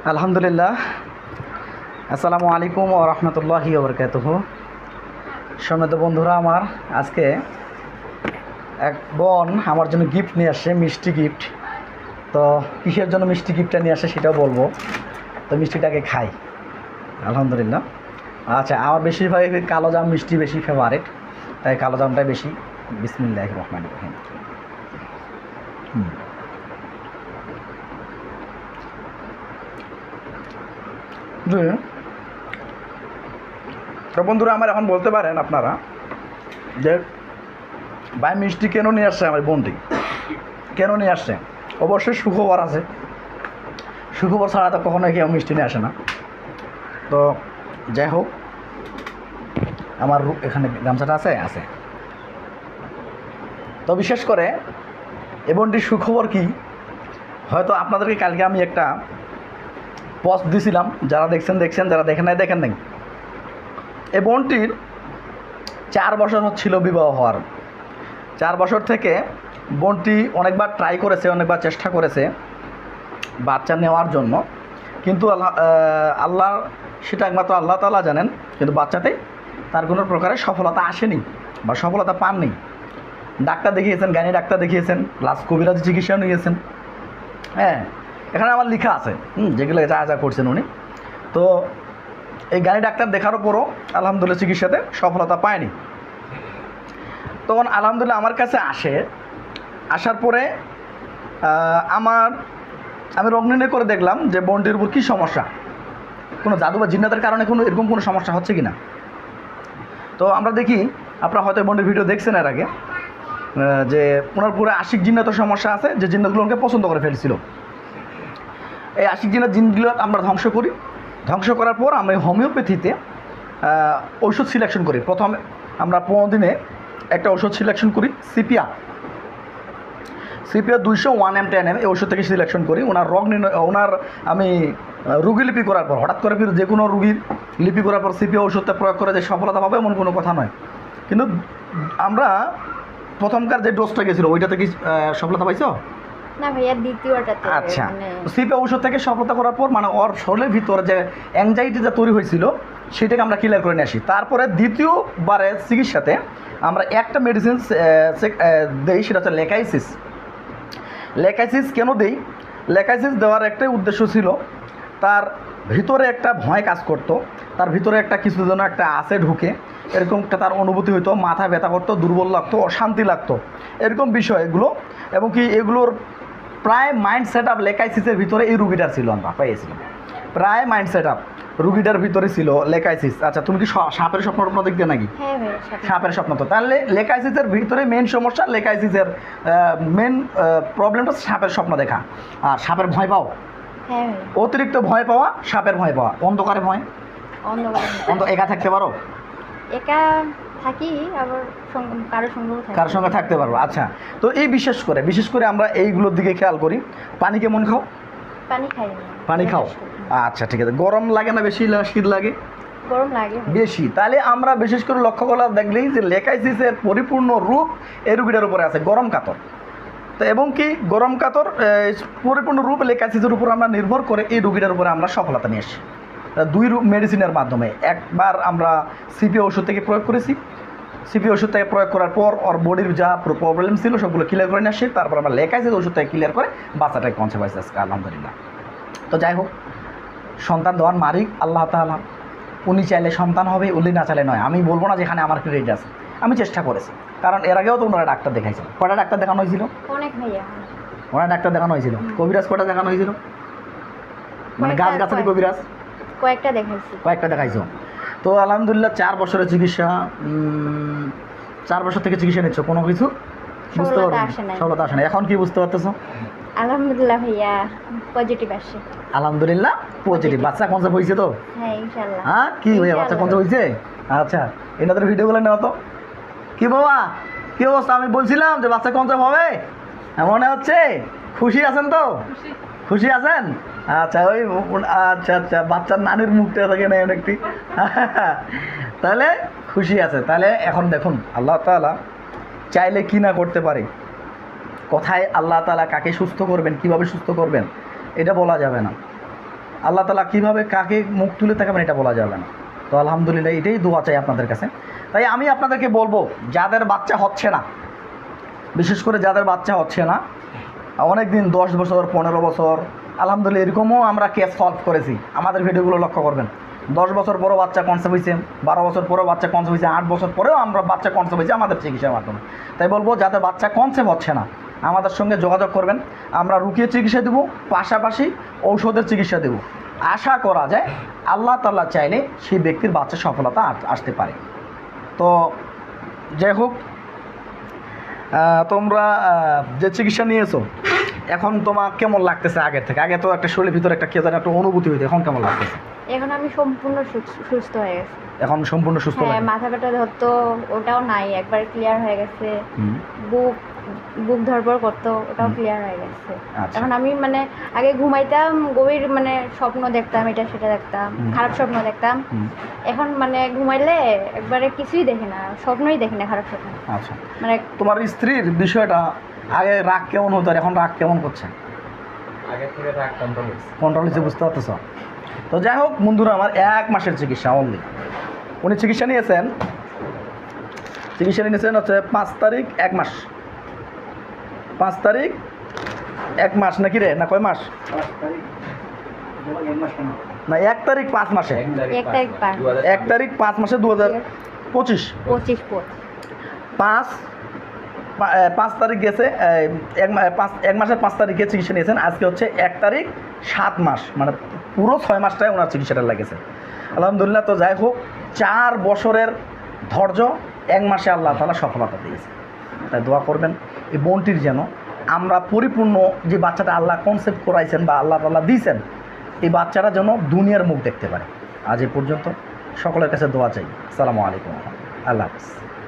আলহামদুলিল্লাহ। আসসালামু আলাইকুম ওয়া রাহমাতুল্লাহি ওয়া বারাকাতুহু। সম্মানিত বন্ধুরা, আমার আজকে এক বোন আমার জন্য গিফট নিয়ে আসছে, মিষ্টি গিফট। তো কিসের জন্য মিষ্টি গিফটটা নিয়ে আসে সেটাও বলবো। তো মিষ্টিটাকে খাই আলহামদুলিল্লাহ। আচ্ছা, আমার বেশিরভাগ কালো জাম মিষ্টি বেশি ফেভারিট, তাই কালো জামটাই বেশি। বিসমিল্লাহির রহমানির রহিম। তো বন্ধুরা, আমার এখন বলতে পারেন আপনারা যে ভাই মিষ্টি কেন নিয়ে আসছে, আমার বোনটি কেন নিয়ে আসছে? অবশ্যই সুখবর আছে, সুখবর ছাড়া তো কখনো কেউ মিষ্টি নিয়ে আসে না। তো যাই হোক, আমার এখানে গামছাটা আছে আছে তো বিশেষ করে এ বোনটির সুখবর কি, হয়তো আপনাদেরকে কালকে আমি একটা পোস্ট দিয়েছিলাম, যারা দেখছেন, যারা দেখেন নাই। এ বোনটির 4 বছর হচ্ছিল বিবাহ হওয়ার। 4 বছর থেকে বোনটি অনেকবার ট্রাই করেছে, অনেকবার চেষ্টা করেছে বাচ্চা নেওয়ার জন্য, কিন্তু আল্লাহ সেটা একমাত্র আল্লাহ তাআলা জানেন, কিন্তু বাচ্চাতেই তার কোনো প্রকারের সফলতা আসেনি বা সফলতা পাননি। ডাক্তার দেখিয়েছেন, গাইনি ডাক্তার দেখিয়েছেন, প্লাস কবিরাজি চিকিৎসা নিয়েছেন। হ্যাঁ, এখানে আমার লেখা আছে যেগুলো যা করছেন উনি। তো এই গাইনি ডাক্তার দেখার পরও আলহামদুলিল্লাহ চিকিৎসাতে সফলতা পায়নি। তখন আলহামদুলিল্লাহ আমার কাছে আসার পরে আমি রোগ নির্ণয় করে দেখলাম যে বোনটির উপর কী সমস্যা, কোনো জাদু বা জিন্নাতের কারণে এরকম কোনো সমস্যা হচ্ছে কি না। তো আমরা দেখি, আপনারা হয়তো বোনটির ভিডিও দেখছেন এর আগে, যে ওনার পুরো আশিক জিন্নাতের সমস্যা আছে, যে জিন্নাতগুলো ওনাকে পছন্দ করে ফেলছিল। এই আশিক জিনগুলো আমরা ধ্বংস করার পর আমরা হোমিওপ্যাথিতে ঔষধ সিলেকশন করি। প্রথমে আমরা 15 দিনে একটা ওষুধ সিলেকশন করি, সিপিয়া 200 1 10 এই ওষুধ থেকে সিলেকশন করি। ওনার রোগ নির্ণয়, আমি রুগী লিপি করার পর, হঠাৎ করে যে কোনো রুগীর লিপি করার পর সিপিয়া ওষুধটা প্রয়োগ করে যে সফলতা পাবে এমন কোনো কথা নয়। কিন্তু আমরা প্রথমকার যে ডোজটা গেছিল ওইটাতে কি সফলতা পাইছো? না ভাইয়া, দ্বিতীয়টাতে। আচ্ছা, সিপিয়া ওষুধ থেকে সফলতা করার পর ওর শরীরের ভিতরে যে অ্যাংজাইটি যা তৈরি হয়েছিল সেটাকে আমরা ক্লিয়ার করে নিয়ে আসি। তারপরে দ্বিতীয়বারে চিকিৎসাতে আমরা একটা মেডিসিন দেই, সেটা হচ্ছে লেকাইসিস। কেন দেই? লেকাইসিস দেওয়ার একটাই উদ্দেশ্য ছিল, তার ভিতরে একটা ভয় কাজ করতো, তার ভিতরে একটা কিছু যেন একটা আছে ঢুকে, এরকম একটা তার অনুভূতি হইতো, মাথা ব্যথা করতো, দুর্বল লাগতো, অশান্তি লাগতো, এরকম বিষয় এগুলো। এবং কি এগুলোর প্রায় মাইন্ড সেট আপ লেকাইসিসের ভিতরে এই রুগীটার ছিল, আমরা পাইয়েছিলাম প্রায় মাইন্ড সেট আপ রুগীটার ভিতরে ছিল লেকাইসিস। আচ্ছা, তুমি কি সাপের স্বপ্ন দেখতে নাকি? সাপের স্বপ্ন। তো তাহলে লেকাইসিসের ভিতরে মেন সমস্যা, লেকাইসিসের মেন প্রবলেমটা সাপের স্বপ্ন দেখা। আর সাপের ভয় পাও? অতিরিক্ত ভয় পাওয়া, সাপের ভয় পাওয়া, অন্ধকারে ভয়। একা থাকতে পারো? একা থাকি, আবার কারোর সঙ্গে থাকতে পারবো। আচ্ছা, তো এই বিশেষ করে আমরা এইগুলোর দিকে খেয়াল করি। পানি কেমন খাও? পানি খাও। আচ্ছা, ঠিক আছে। গরম লাগে না বেশি, শীত লাগে? গরম লাগে বেশি। তাহলে আমরা বিশেষ করে লক্ষ্য করলে দেখলেই যে লেকাইসিসের পরিপূর্ণ রূপ এই রুগীটার উপরে আছে, গরম কাতর। তো এবং কি গরম কাতর পরিপূর্ণ রূপ লেকাইসিসের উপর আমরা নির্ভর করে এই রুগীটার উপরে আমরা সফলতা নিয়ে আসি 2 মেডিসিনের মাধ্যমে। একবার আমরা সিপি ওষুধ থেকে প্রয়োগ করেছি, সিপি ওষুধ থেকে প্রয়োগ করার পর ওর বডির যা প্রবলেম ছিল সবগুলো ক্লিয়ার করে নিয়ে আসি। তারপর আমরা লেকাইসিস ওষুধ থেকে ক্লিয়ার করে বাচ্চাটাকে কনসেপ্ট পাইছি আজকে আলহামদুলিল্লাহ। তো যাই হোক, সন্তান দেওয়ার মালিক আল্লাহ তাআলা, উনি চাইলে সন্তান হবে, উনি না চাইলে নয়। আমি বলবো না যেখানে আমার ক্রেডিট আছে, আমি চেষ্টা করেছি, কারণ এর আগেও তো ওনারা ডাক্তার দেখাইছে। কটা ডাক্তার দেখানো হয়েছিল? অনেক ভাইয়া, ওনারা ডাক্তার দেখানো হয়েছিল। কবিরাজ কটা দেখানো হয়েছিল? গাছগাছালি কবিরাজ কয়েকটা দেখাইছো। তো আলহামদুলিল্লাহ 4 বছরের চিকিৎসা, 4 বছর থেকে চিকিৎসা নিচ্ছ, কোনো কিছু বুঝতে পারো? সফলতা আসে না। এখন কি বুঝতে পারতেছো? আলহামদুলিল্লাহ ভাইয়া, পজিটিভ আসে। আলহামদুলিল্লাহ পজিটিভ। বাচ্চা কনসেপ্ট হয়েছে তো? হ্যাঁ ইনশাআল্লাহ। হ্যাঁ, কি ভাইয়া বাচ্চা কনসেপ্ট হয়েছে? আচ্ছা, এনাদের ভিডিওগুলো নেওয়া তো। কি বাবা, কি অবস্থা? আমি বলছিলাম যে বাচ্চা কনসেপ্ট হবে, মনে হচ্ছে? খুশি আছেন তো? খুশি আছেন? আচ্ছা, আচ্ছা, বাচ্চার নানির মুখটা থাকে না অনেকটি, তাহলে খুশি আছে। তাহলে এখন দেখুন, আল্লাহ তাআলা চাইলে কি না করতে পারে। কোথায় আল্লাহ তাআলা কাকে সুস্থ করবেন, কিভাবে সুস্থ করবেন, এটা বলা যাবে না। আল্লাহ তাআলা কীভাবে কাকে মুখ তুলে থাকবেন এটা বলা যাবে না। তো আলহামদুলিল্লাহ এটাই দোয়া চাই আপনাদের কাছে। তাই আমি আপনাদেরকে বলবো, যাদের বাচ্চা হচ্ছে না, বিশেষ করে যাদের বাচ্চা হচ্ছে না অনেক দিন 10 বছর 15 বছর, আলহামদুলিল্লাহ এরকমও আমরা কেস সলভ করেছি। আমাদের ভিডিওগুলো লক্ষ্য করবেন, 10 বছর পরেও বাচ্চা কনসেপ্ট হয়েছে, 12 বছর পরেও বাচ্চা কনসেপ্ট হয়েছে, 8 বছর পরেও আমরা বাচ্চা কনসেপ্ট হয়েছে আমাদের চিকিৎসার মাধ্যমে। তাই বলবো, যাদের বাচ্চা কনসেপ্ট হচ্ছে না আমাদের সঙ্গে যোগাযোগ করবেন, আমরা রুকিয়ে চিকিৎসা দেবো, পাশাপাশি ঔষধের চিকিৎসা দেবো। আশা করা যায় আল্লাহ তাআলা চাইলে সেই ব্যক্তির বাচ্চা সফলতা আসতে পারে। তো যাই হোক, তোমরা যে চিকিৎসা নিয়েছো এখন তোমার কেমন লাগতেছে আগের থেকে? আগে তো একটা শরীরের ভিতরে একটা জানি একটা অনুভূতি হইতো, এখন কেমন লাগতেছে? এখন আমি সম্পূর্ণ সুস্থ হয়ে গেছি। এখন সম্পূর্ণ সুস্থ হ্যাঁ, লাগে? মাথা ব্যথা ধরতো, ওটাও নাই, একবার ক্লিয়ার হয়ে গেছে। হুম। বুক ধরপড় করতো, ওটাও ক্লিয়ার হয়ে গেছে। আচ্ছা। এখন আমি মানে আগে ঘুমাইতাম, গভীর মানে স্বপ্ন দেখতাম, এটা সেটা দেখতাম, খারাপ স্বপ্ন দেখতাম। এখন মানে ঘুমাইলে একবারে কিছুই দেখি না, স্বপ্নই দেখি না, খারাপ স্বপ্ন। আচ্ছা, মানে তোমার স্ত্রীর বিষয়টা, আগে রাগ কেমন হতো আর এখন রাগ কেমন করছে? আগে থেকে রাগ কন্ট্রোল কন্ট্রোল হচ্ছে, বুঝতে পারতেছ? তো যাই হোক বন্ধুরা, আমার 1 মাসের চিকিৎসা অনলি। উনি চিকিৎসা নিয়েছেন হচ্ছে 5 তারিখ 1 মাস, 5 তারিখ 1 মাস নাকি রে, না কয় মাস? না 1 তারিখ 5 মাসে, 1 তারিখ পার 1 তারিখ 5 মাসে 2025। 25 5 তারিখ গেছে, 1 মাসের 5 তারিখে চিকিৎসা নিয়েছেন। আজকে হচ্ছে 1 তারিখ 7 মাস, মানে পুরো 6 মাসটাই ওনার চিকিৎসাটা লেগেছে আলহামদুলিল্লাহ। তো যাই হোক, 4 বছরের ধৈর্য 1 মাসে আল্লাহ তাআলা সফলতা দিয়েছে। তাই দোয়া করবেন এই বোনটির যেন আমরা পরিপূর্ণ যে বাচ্চাটা আল্লাহ কনসেপ্ট করাইছেন বা আল্লাহ তাআলা দিয়েছেন, এই বাচ্চাটা যেন দুনিয়ার মুখ দেখতে পারে। আজ এই পর্যন্ত, সকলের কাছে দোয়া চাই। আসসালামু আলাইকুম, আল্লাহ হাফেজ।